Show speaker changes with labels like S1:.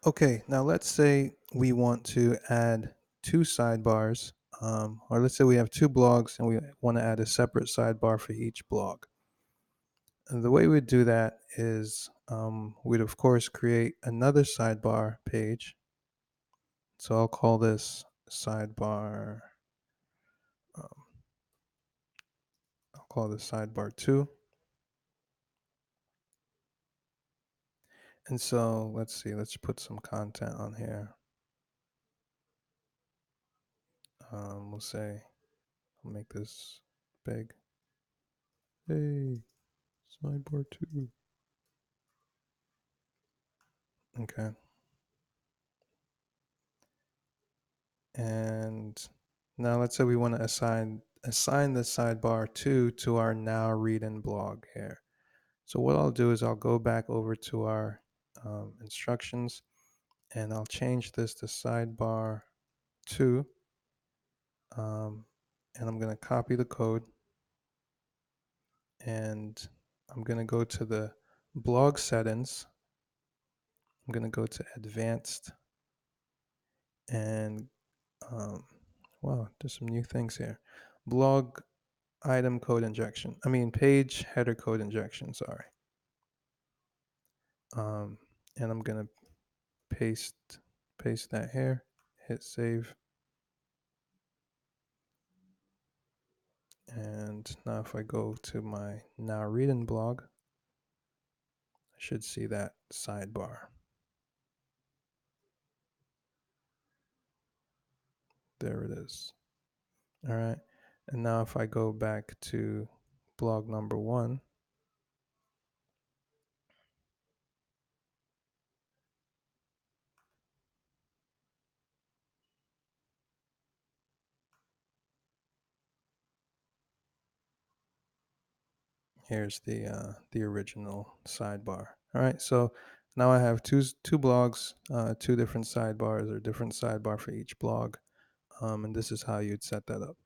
S1: Okay, now let's say we want to add two sidebars, or let's say we have two blogs and we want to add a separate sidebar for each blog. And the way we'd do that is we'd, of course, create another sidebar page. So I'll call this sidebar, um, I'll call this sidebar 2. And so let's see, let's put some content on here. We'll say, I'll make this big. Hey, sidebar 2. Okay. And now let's say we want to assign the sidebar 2 to our now read in blog here. So what I'll do is I'll go back over to our instructions and I'll change this to sidebar 2. Um, and I'm going to copy the code and I'm going to go to the blog settings. I'm going to go to advanced and wow, there's some new things here. Blog item code injection. I mean, page header code injection. Sorry. Um, and I'm gonna paste that here. Hit save. And now if I go to my now reading blog, I should see that sidebar. There it is. All right. And now if I go back to blog number 1, here's the original sidebar. All right, so now I have two blogs, two different sidebars or different sidebar for each blog, and this is how you'd set that up.